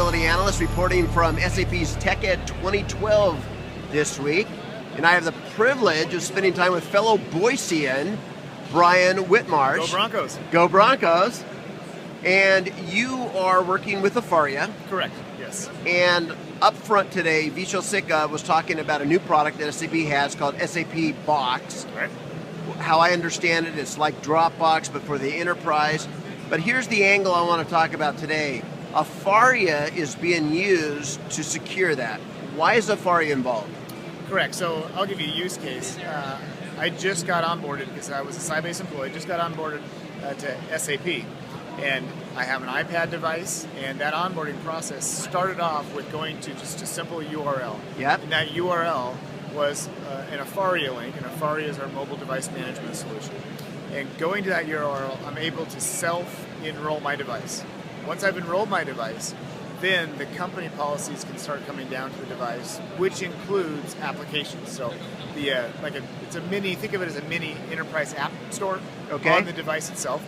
sustainability analyst reporting from SAP's TechEd 2012 this week. And I have the privilege of spending time with fellow Boisean, Bryan Whitmarsh. Go Broncos. Go Broncos. And you are working with Afaria. Correct, yes. And up front today, Vishal Sikka was talking about a new product that SAP has called SAP Box. Right. How I understand it, it's like Dropbox, but for the enterprise. But here's the angle I want to talk about today. Afaria is being used to secure that. Why is Afaria involved? Correct. So I'll give you a use case. I just got onboarded because I was a Sybase employee. Just got onboarded to SAP, and I have an iPad device. And that onboarding process started off with going to just a simple URL. Yep. And that URL was an Afaria link, and Afaria is our mobile device management solution. And going to that URL, I'm able to self-enroll my device. Once I've enrolled my device, then the company policies can start coming down to the device, which includes applications. So it's a mini, think of it as a mini enterprise app store on the device itself.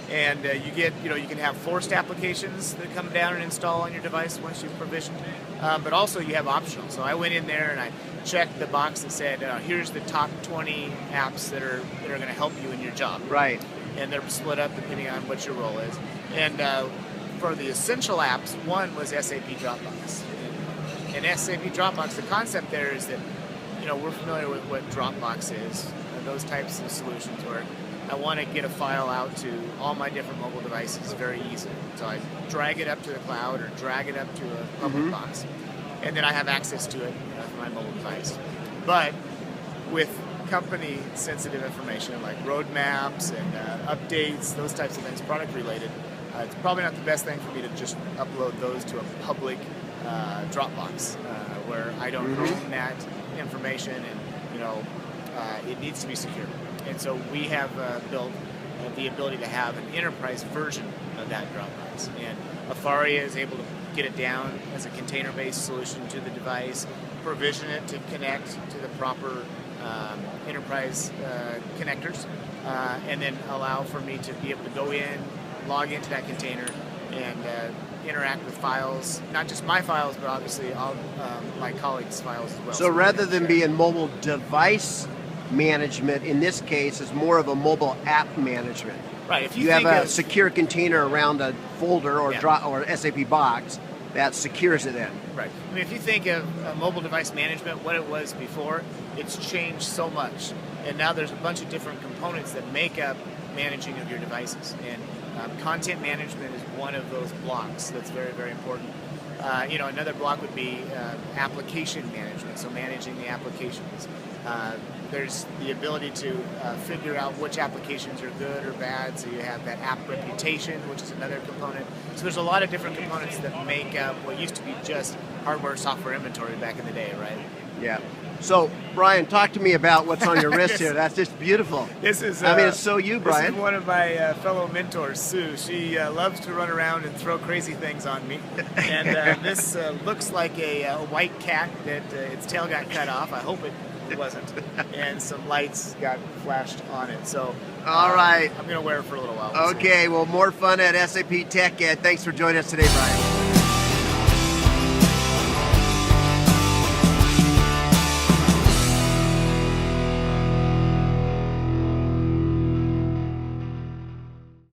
And you can have forced applications that come down and install on your device once you've provisioned. But also you have optional. So I went in there and I checked the box that said, here's the top 20 apps that are going to help you in your job. Right. And they're split up depending on what your role is. And for the essential apps, one was SAP Dropbox. And SAP Dropbox, the concept there is that, we're familiar with what Dropbox is, those types of solutions where I want to get a file out to all my different mobile devices very easily. So I drag it up to the cloud or drag it up to a public box, and then I have access to it from my mobile device. But with company-sensitive information like roadmaps and updates, those types of things, product-related, it's probably not the best thing for me to just upload those to a public Dropbox where I don't own that information, and it needs to be secure. And so we have built the ability to have an enterprise version of that Dropbox. And Afaria is able to get it down as a container-based solution to the device, provision it to connect to the proper enterprise connectors, and then allow for me to be able to go in, log into that container, and interact with files, not just my files, but obviously all my colleagues' files as well. So rather than being mobile device management, in this case, is more of a mobile app management. Right. If you have a secure container around a folder or or SAP Box that secures it in. Right. I mean, if you think of mobile device management, what it was before, it's changed so much, and now there's a bunch of different components that make up managing of your devices, and content management is one of those blocks that's very, very important. Another block would be application management, so managing the applications. There's the ability to figure out which applications are good or bad, so you have that app reputation, which is another component. So there's a lot of different components that make up what used to be just hardware, software inventory back in the day, right? Yeah. So, Bryan, talk to me about what's on your wrist here. That's just beautiful. This is. It's so you, Bryan. This is one of my fellow mentors, Sue. She loves to run around and throw crazy things on me. And this looks like a white cat that its tail got cut off. I hope it wasn't. And some lights got flashed on it. So, all right. I'm going to wear it for a little while. Okay, well, more fun at SAP TechEd. Thanks for joining us today, Bryan.